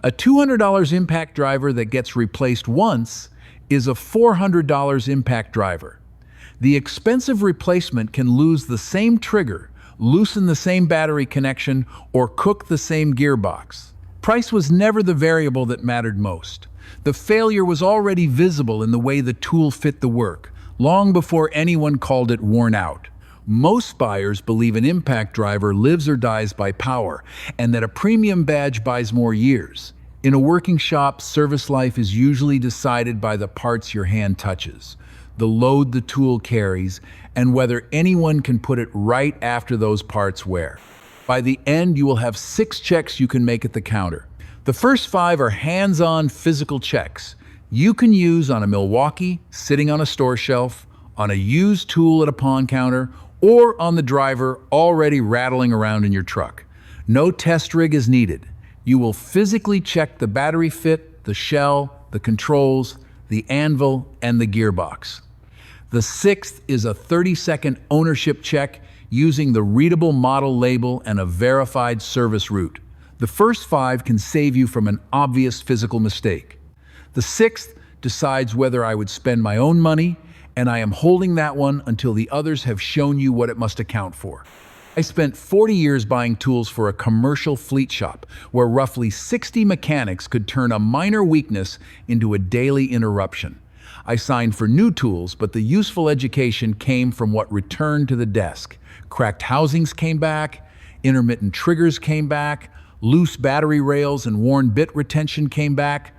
A $200 impact driver that gets replaced once is a $400 impact driver. The expensive replacement can lose the same trigger, loosen the same battery connection, or cook the same gearbox. Price was never the variable that mattered most. The failure was already visible in the way the tool fit the work, long before anyone called it worn out. Most buyers believe an impact driver lives or dies by power, and that a premium badge buys more years. In a working shop, service life is usually decided by the parts your hand touches, the load the tool carries, and whether anyone can put it right after those parts wear. By the end, you will have 6 checks you can make at the counter. The first 5 are hands-on physical checks you can use on a Milwaukee, sitting on a store shelf, on a used tool at a pawn counter, or on the driver already rattling around in your truck. No test rig is needed. You will physically check the battery fit, the shell, the controls, the anvil, and the gearbox. The 6th is a 30-second ownership check using the readable model label and a verified service route. The first 5 can save you from an obvious physical mistake. The 6th decides whether I would spend my own money, and I am holding that one until the others have shown you what it must account for. I spent 40 years buying tools for a commercial fleet shop where roughly 60 mechanics could turn a minor weakness into a daily interruption. I signed for new tools, but the useful education came from what returned to the desk. Cracked housings came back, intermittent triggers came back, loose battery rails and worn bit retention came back.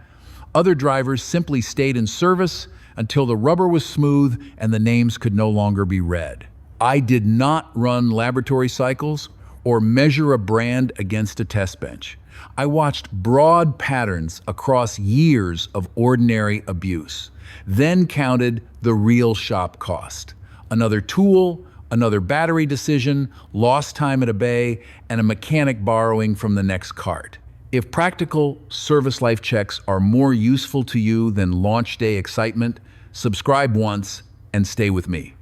Other drivers simply stayed in service until the rubber was smooth and the names could no longer be read. I did not run laboratory cycles or measure a brand against a test bench. I watched broad patterns across years of ordinary abuse, then counted the real shop cost. Another tool, another battery decision, lost time at a bay, and a mechanic borrowing from the next cart. If practical service life checks are more useful to you than launch day excitement, subscribe once and stay with me.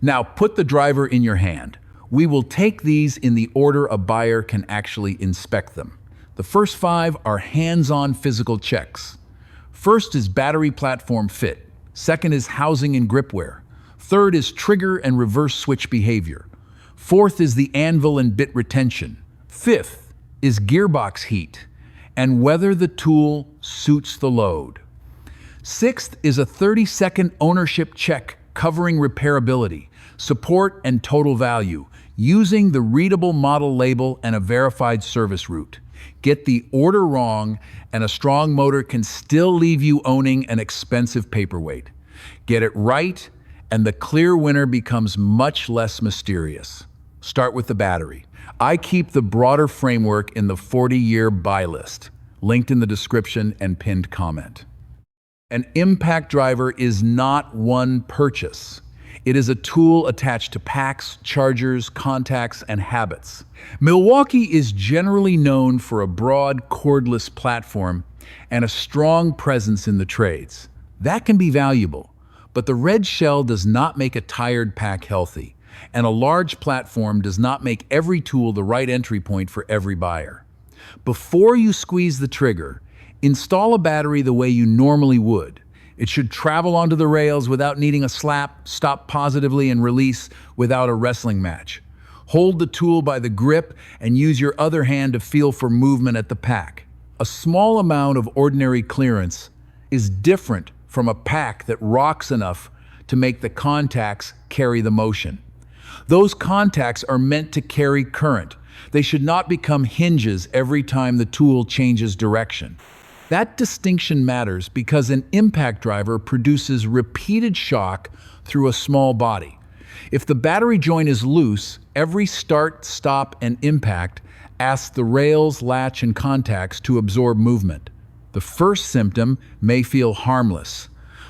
Now put the driver in your hand. We will take these in the order a buyer can actually inspect them. The first 5 are hands-on physical checks. First is battery platform fit. Second is housing and grip wear. Third is trigger and reverse switch behavior. Fourth is the anvil and bit retention. Fifth is gearbox heat and whether the tool suits the load. Sixth is a 30-second ownership check covering repairability, support, and total value, using the readable model label and a verified service route. Get the order wrong, and a strong motor can still leave you owning an expensive paperweight. Get it right, and the clear winner becomes much less mysterious. Start with the battery. I keep the broader framework in the 40-year buy list, linked in the description and pinned comment. An impact driver is not one purchase. It is a tool attached to packs, chargers, contacts, and habits. Milwaukee is generally known for a broad, cordless platform and a strong presence in the trades. That can be valuable, but the red shell does not make a tired pack healthy, and a large platform does not make every tool the right entry point for every buyer. Before you squeeze the trigger, install a battery the way you normally would. It should travel onto the rails without needing a slap, stop positively, and release without a wrestling match. Hold the tool by the grip and use your other hand to feel for movement at the pack. A small amount of ordinary clearance is different from a pack that rocks enough to make the contacts carry the motion. Those contacts are meant to carry current. They should not become hinges every time the tool changes direction. That distinction matters because an impact driver produces repeated shock through a small body. If the battery joint is loose, every start, stop, and impact asks the rails, latch, and contacts to absorb movement. The first symptom may feel harmless.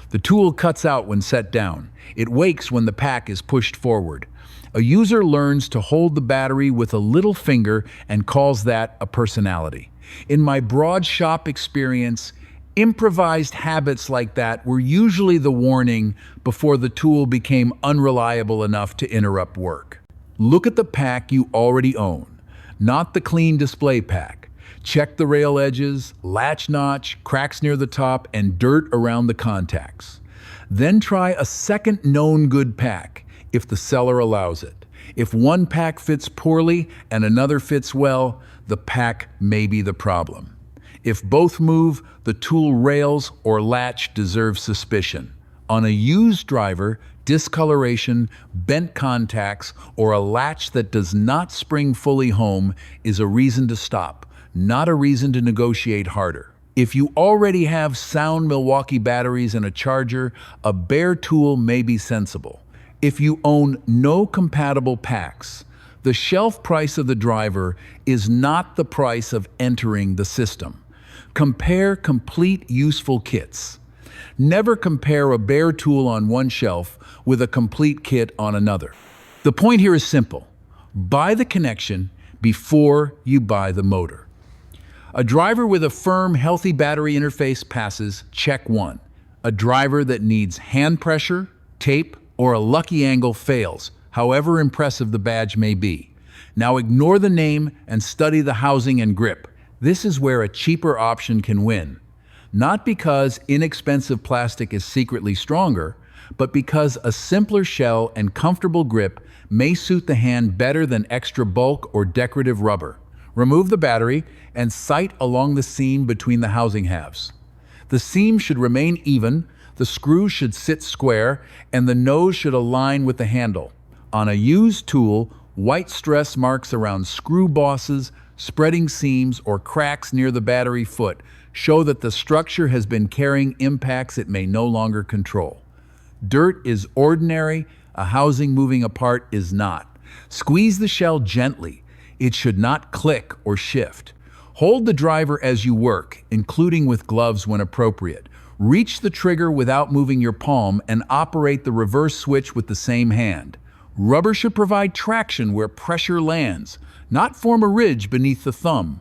The tool cuts out when set down. It wakes when the pack is pushed forward. A user learns to hold the battery with a little finger and calls that a personality. In my broad shop experience, improvised habits like that were usually the warning before the tool became unreliable enough to interrupt work. Look at the pack you already own, not the clean display pack. Check the rail edges, latch notch, cracks near the top, and dirt around the contacts. Then try a second known good pack, if the seller allows it. If one pack fits poorly and another fits well, the pack may be the problem. If both move, the tool rails or latch deserve suspicion. On a used driver, discoloration, bent contacts, or a latch that does not spring fully home is a reason to stop, not a reason to negotiate harder. If you already have sound Milwaukee batteries and a charger, a bare tool may be sensible. If you own no compatible packs, the shelf price of the driver is not the price of entering the system. Compare complete useful kits. Never compare a bare tool on one shelf with a complete kit on another. The point here is simple. Buy the connection before you buy the motor. A driver with a firm, healthy battery interface passes check 1. A driver that needs hand pressure, tape, or a lucky angle fails, however impressive the badge may be. Now ignore the name and study the housing and grip. This is where a cheaper option can win. Not because inexpensive plastic is secretly stronger, but because a simpler shell and comfortable grip may suit the hand better than extra bulk or decorative rubber. Remove the battery and sight along the seam between the housing halves. The seam should remain even, the screw should sit square, and the nose should align with the handle. On a used tool, white stress marks around screw bosses, spreading seams, or cracks near the battery foot show that the structure has been carrying impacts it may no longer control. Dirt is ordinary, a housing moving apart is not. Squeeze the shell gently. It should not click or shift. Hold the driver as you work, including with gloves when appropriate. Reach the trigger without moving your palm and operate the reverse switch with the same hand. Rubber should provide traction where pressure lands, not form a ridge beneath the thumb.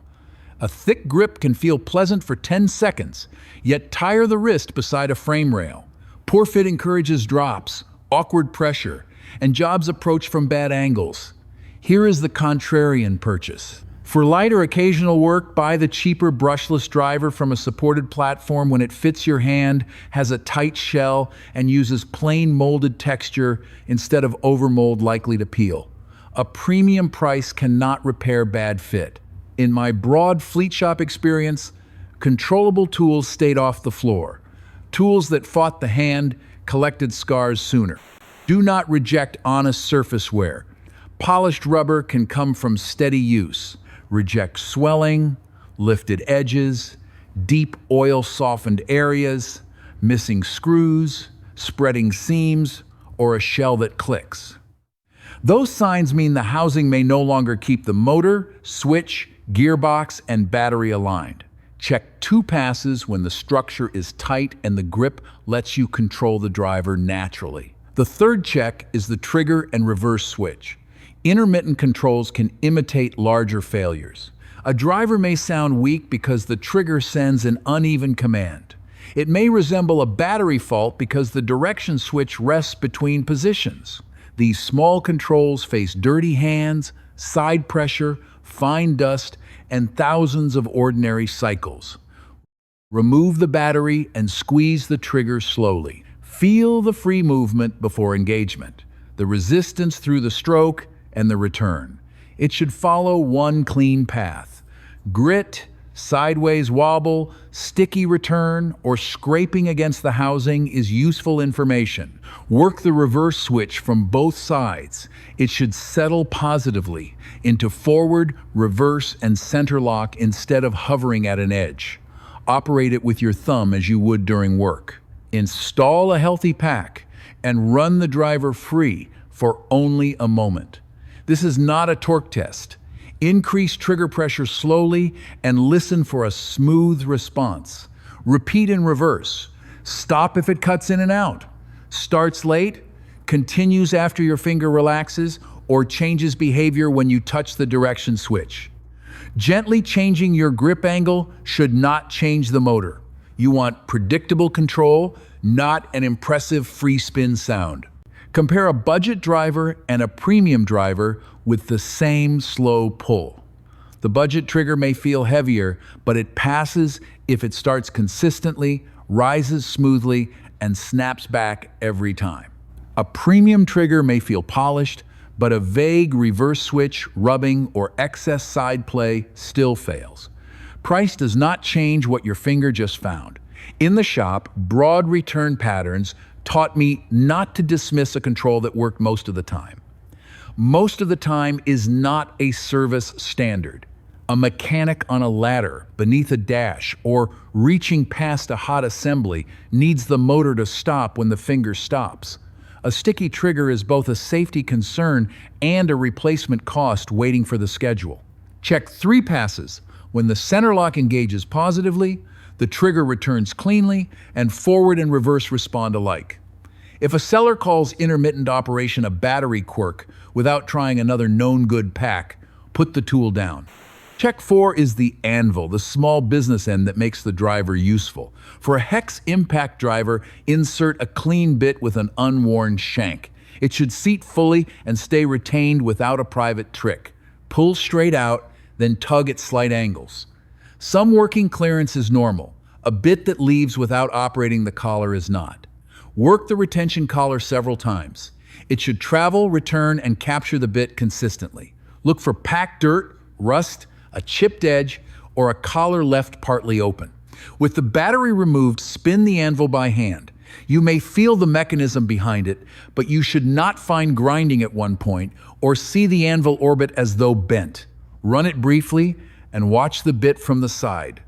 A thick grip can feel pleasant for 10 seconds, yet tire the wrist beside a frame rail. Poor fit encourages drops, awkward pressure, and jobs approach from bad angles. Here is the contrarian purchase. For lighter occasional work, buy the cheaper brushless driver from a supported platform when it fits your hand, has a tight shell, and uses plain molded texture instead of overmold likely to peel. A premium price cannot repair bad fit. In my broad fleet shop experience, controllable tools stayed off the floor. Tools that fought the hand collected scars sooner. Do not reject honest surface wear. Polished rubber can come from steady use. Reject swelling, lifted edges, deep oil-softened areas, missing screws, spreading seams, or a shell that clicks. Those signs mean the housing may no longer keep the motor, switch, gearbox, and battery aligned. Check 2 passes when the structure is tight and the grip lets you control the driver naturally. The third check is the trigger and reverse switch. Intermittent controls can imitate larger failures. A driver may sound weak because the trigger sends an uneven command. It may resemble a battery fault because the direction switch rests between positions. These small controls face dirty hands, side pressure, fine dust, and thousands of ordinary cycles. Remove the battery and squeeze the trigger slowly. Feel the free movement before engagement, the resistance through the stroke, and the return. It should follow one clean path. Grit, sideways wobble, sticky return, or scraping against the housing is useful information. Work the reverse switch from both sides. It should settle positively into forward, reverse, and center lock instead of hovering at an edge. Operate it with your thumb as you would during work. Install a healthy pack and run the driver free for only a moment. This is not a torque test. Increase trigger pressure slowly and listen for a smooth response. Repeat in reverse. Stop if it cuts in and out. Starts late, continues after your finger relaxes, or changes behavior when you touch the direction switch. Gently changing your grip angle should not change the motor. You want predictable control, not an impressive free spin sound. Compare a budget driver and a premium driver with the same slow pull. The budget trigger may feel heavier, but it passes if it starts consistently, rises smoothly, and snaps back every time. A premium trigger may feel polished, but a vague reverse switch, rubbing, or excess side play still fails. Price does not change what your finger just found. In the shop, broad return patterns taught me not to dismiss a control that worked most of the time. Most of the time is not a service standard. A mechanic on a ladder, beneath a dash, or reaching past a hot assembly needs the motor to stop when the finger stops. A sticky trigger is both a safety concern and a replacement cost waiting for the schedule. Check 3 passes. When the center lock engages positively, the trigger returns cleanly, and forward and reverse respond alike. If a seller calls intermittent operation a battery quirk without trying another known good pack, put the tool down. Check 4 is the anvil, the small business end that makes the driver useful. For a hex impact driver, insert a clean bit with an unworn shank. It should seat fully and stay retained without a private trick. Pull straight out, then tug at slight angles. Some working clearance is normal. A bit that leaves without operating the collar is not. Work the retention collar several times. It should travel, return, and capture the bit consistently. Look for packed dirt, rust, a chipped edge, or a collar left partly open. With the battery removed, spin the anvil by hand. You may feel the mechanism behind it, but you should not find grinding at one point or see the anvil orbit as though bent. Run it briefly and watch the bit from the side.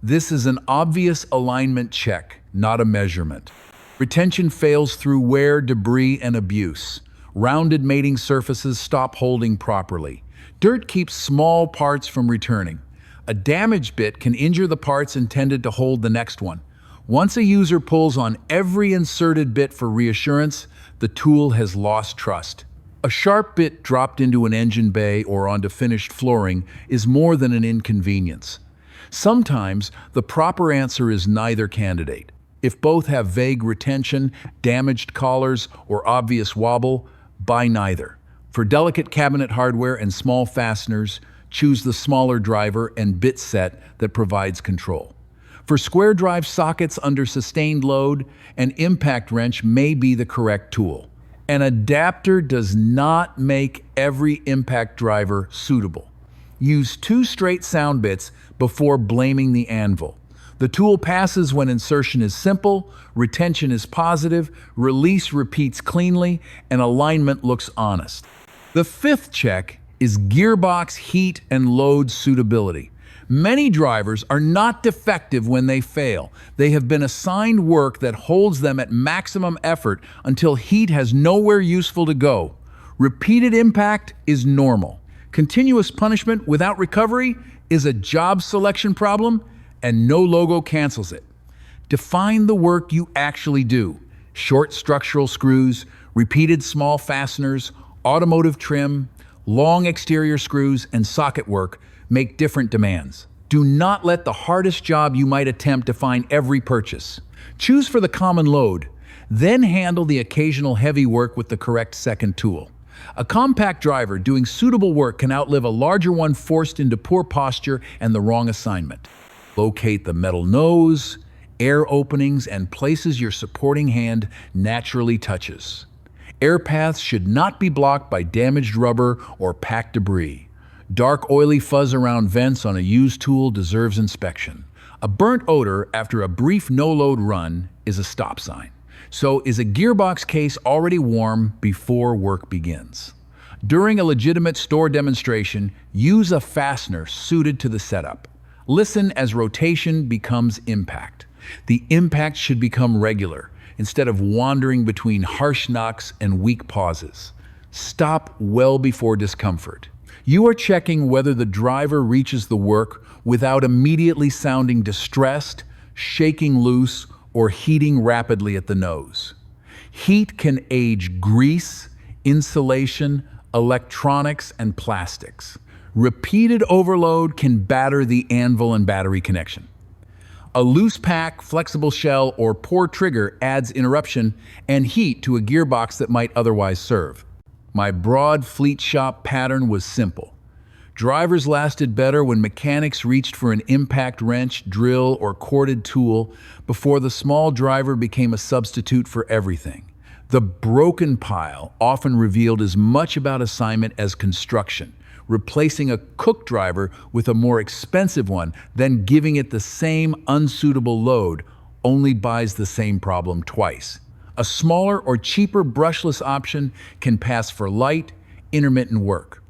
This is an obvious alignment check, not a measurement. Retention fails through wear, debris, and abuse. Rounded mating surfaces stop holding properly. Dirt keeps small parts from returning. A damaged bit can injure the parts intended to hold the next one. Once a user pulls on every inserted bit for reassurance, the tool has lost trust. A sharp bit dropped into an engine bay or onto finished flooring is more than an inconvenience. Sometimes the proper answer is neither candidate. If both have vague retention, damaged collars, or obvious wobble, buy neither. For delicate cabinet hardware and small fasteners, choose the smaller driver and bit set that provides control. For square drive sockets under sustained load, an impact wrench may be the correct tool. An adapter does not make every impact driver suitable. Use 2 straight sound bits before blaming the anvil. The tool passes when insertion is simple, retention is positive, release repeats cleanly, and alignment looks honest. The 5th check is gearbox heat and load suitability. Many drivers are not defective when they fail. They have been assigned work that holds them at maximum effort until heat has nowhere useful to go. Repeated impact is normal. Continuous punishment without recovery is a job selection problem, and no logo cancels it. Define the work you actually do. Short structural screws, repeated small fasteners, automotive trim, long exterior screws, and socket work make different demands. Do not let the hardest job you might attempt define every purchase. Choose for the common load, then handle the occasional heavy work with the correct second tool. A compact driver doing suitable work can outlive a larger one forced into poor posture and the wrong assignment. Locate the metal nose, air openings, and places your supporting hand naturally touches. Air paths should not be blocked by damaged rubber or packed debris. Dark, oily fuzz around vents on a used tool deserves inspection. A burnt odor after a brief no-load run is a stop sign. So is a gearbox case already warm before work begins? During a legitimate store demonstration, use a fastener suited to the setup. Listen as rotation becomes impact. The impact should become regular, instead of wandering between harsh knocks and weak pauses. Stop well before discomfort. You are checking whether the driver reaches the work without immediately sounding distressed, shaking loose, or heating rapidly at the nose. Heat can age grease, insulation, electronics, and plastics. Repeated overload can batter the anvil and battery connection. A loose pack, flexible shell, or poor trigger adds interruption and heat to a gearbox that might otherwise serve. My broad fleet shop pattern was simple. Drivers lasted better when mechanics reached for an impact wrench, drill, or corded tool before the small driver became a substitute for everything. The broken pile often revealed as much about assignment as construction. Replacing a cook driver with a more expensive one, then giving it the same unsuitable load, only buys the same problem twice. A smaller or cheaper brushless option can pass for light, intermittent work.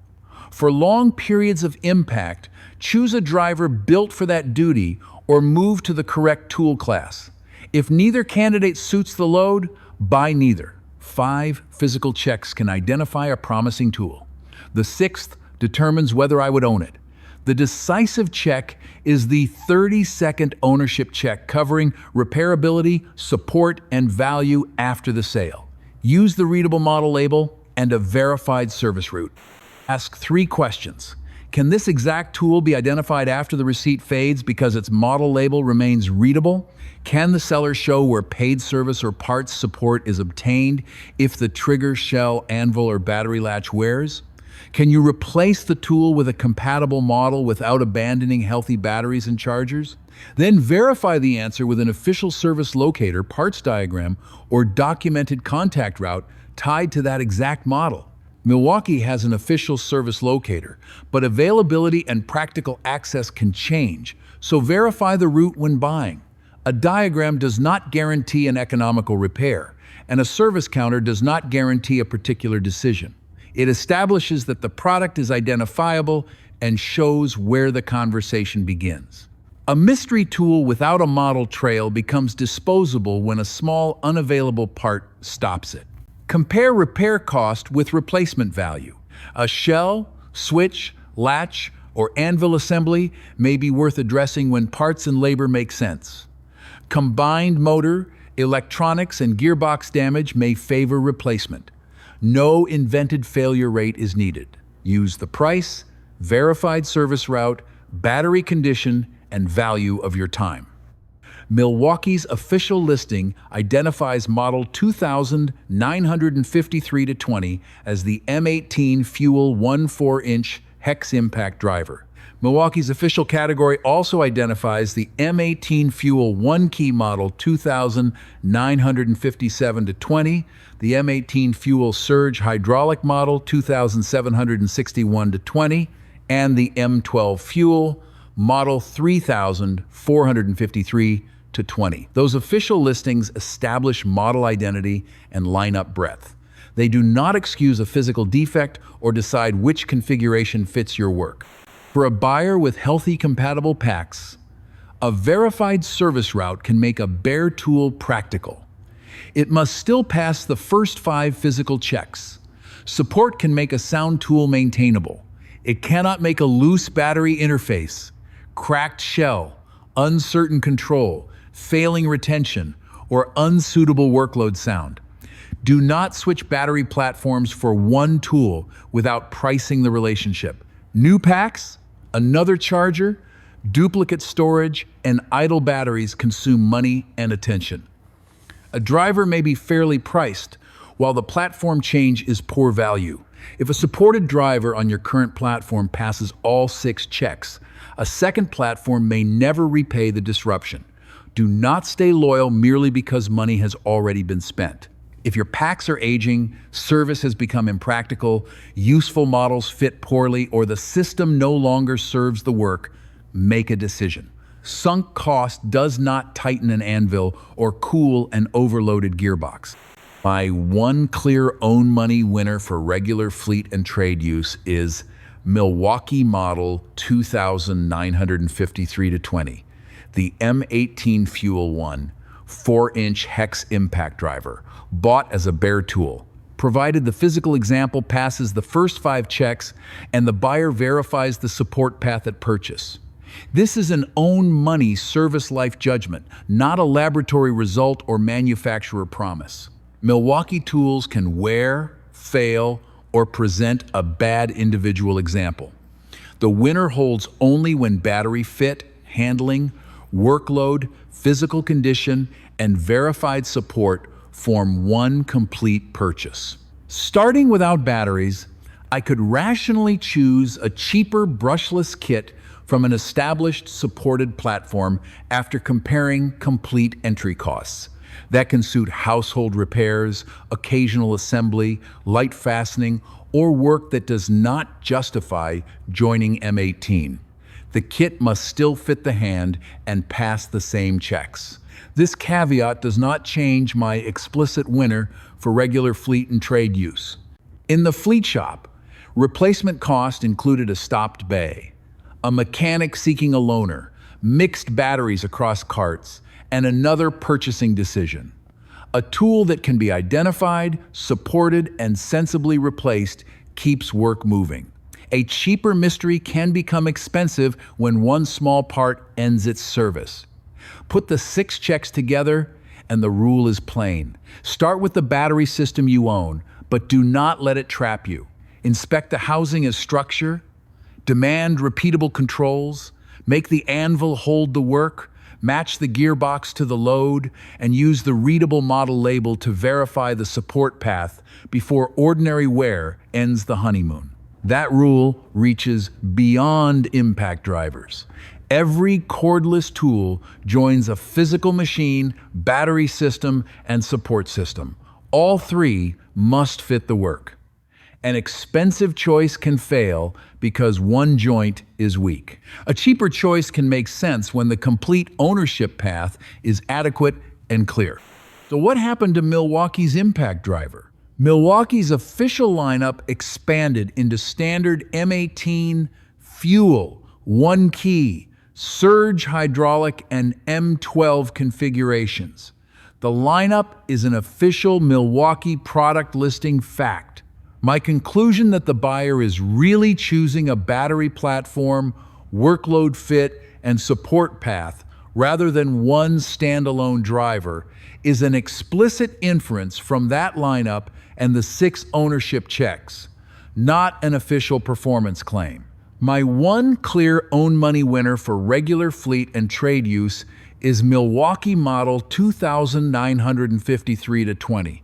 For long periods of impact, choose a driver built for that duty or move to the correct tool class. If neither candidate suits the load, buy neither. 5 physical checks can identify a promising tool. The 6th determines whether I would own it. The decisive check is the 30-second ownership check covering repairability, support, and value after the sale. Use the readable model label and a verified service route. Ask 3 questions. Can this exact tool be identified after the receipt fades because its model label remains readable? Can the seller show where paid service or parts support is obtained if the trigger, shell, anvil, or battery latch wears? Can you replace the tool with a compatible model without abandoning healthy batteries and chargers? Then verify the answer with an official service locator, parts diagram, or documented contact route tied to that exact model. Milwaukee has an official service locator, but availability and practical access can change, so verify the route when buying. A diagram does not guarantee an economical repair, and a service counter does not guarantee a particular decision. It establishes that the product is identifiable and shows where the conversation begins. A mystery tool without a model trail becomes disposable when a small, unavailable part stops it. Compare repair cost with replacement value. A shell, switch, latch, or anvil assembly may be worth addressing when parts and labor make sense. Combined motor, electronics, and gearbox damage may favor replacement. No invented failure rate is needed. Use the price, verified service route, battery condition, and value of your time. Milwaukee's official listing identifies model 2953-20 as the M18 Fuel 1/4-inch hex impact driver. Milwaukee's official category also identifies the M18 Fuel 1-key model 2957-20, the M18 Fuel Surge hydraulic model 2761-20, and the M12 Fuel model 3453-20. Those official listings establish model identity and lineup breadth. They do not excuse a physical defect or decide which configuration fits your work. For a buyer with healthy compatible packs, a verified service route can make a bare tool practical. It must still pass the first 5 physical checks. Support can make a sound tool maintainable. It cannot make a loose battery interface, cracked shell, uncertain control, failing retention, or unsuitable workload sound. Do not switch battery platforms for one tool without pricing the relationship. New packs, another charger, duplicate storage, and idle batteries consume money and attention. A driver may be fairly priced, while the platform change is poor value. If a supported driver on your current platform passes all 6 checks, a second platform may never repay the disruption. Do not stay loyal merely because money has already been spent. If your packs are aging, service has become impractical, useful models fit poorly, or the system no longer serves the work, make a decision. Sunk cost does not tighten an anvil or cool an overloaded gearbox. My one clear own money winner for regular fleet and trade use is Milwaukee model 2953-20, the M18 Fuel 1 4-inch hex impact driver, bought as a bare tool. Provided the physical example passes the first 5 checks and the buyer verifies the support path at purchase. This is an own money service life judgment, not a laboratory result or manufacturer promise. Milwaukee tools can wear, fail, or present a bad individual example. The winner holds only when battery fit, handling, workload, physical condition, and verified support form one complete purchase. Starting without batteries, I could rationally choose a cheaper brushless kit from an established supported platform after comparing complete entry costs. That can suit household repairs, occasional assembly, light fastening, or work that does not justify joining M18. The kit must still fit the hand and pass the same checks. This caveat does not change my explicit winner for regular fleet and trade use. In the fleet shop, replacement cost included a stopped bay, a mechanic seeking a loaner, mixed batteries across carts, and another purchasing decision. A tool that can be identified, supported, and sensibly replaced keeps work moving. A cheaper mystery can become expensive when one small part ends its service. Put the 6 checks together, and the rule is plain. Start with the battery system you own, but do not let it trap you. Inspect the housing as structure, demand repeatable controls, make the anvil hold the work, match the gearbox to the load, and use the readable model label to verify the support path before ordinary wear ends the honeymoon. That rule reaches beyond impact drivers. Every cordless tool joins a physical machine, battery system, and support system. All 3 must fit the work. An expensive choice can fail because one joint is weak. A cheaper choice can make sense when the complete ownership path is adequate and clear. So what happened to Milwaukee's impact driver? Milwaukee's official lineup expanded into standard M18 fuel, 1 key, surge hydraulic, and M12 configurations. The lineup is an official Milwaukee product listing fact. My conclusion that the buyer is really choosing a battery platform, workload fit, and support path rather than one standalone driver is an explicit inference from that lineup and the 6 ownership checks, not an official performance claim. My one clear own money winner for regular fleet and trade use is Milwaukee model 2953-20.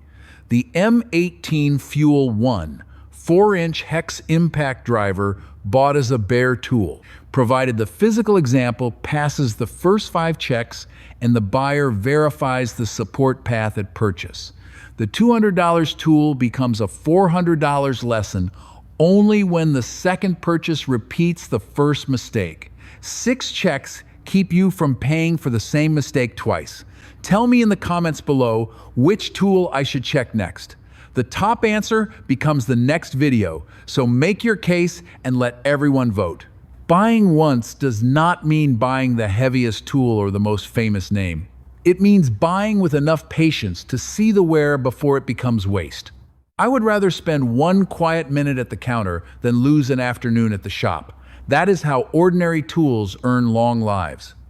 The M18 Fuel 1 4-inch hex impact driver bought as a bare tool, provided the physical example passes the first 5 checks and the buyer verifies the support path at purchase. The $200 tool becomes a $400 lesson only when the second purchase repeats the first mistake. 6 checks keep you from paying for the same mistake twice. Tell me in the comments below which tool I should check next. The top answer becomes the next video, so make your case and let everyone vote. Buying once does not mean buying the heaviest tool or the most famous name. It means buying with enough patience to see the wear before it becomes waste. I would rather spend 1 quiet minute at the counter than lose an afternoon at the shop. That is how ordinary tools earn long lives.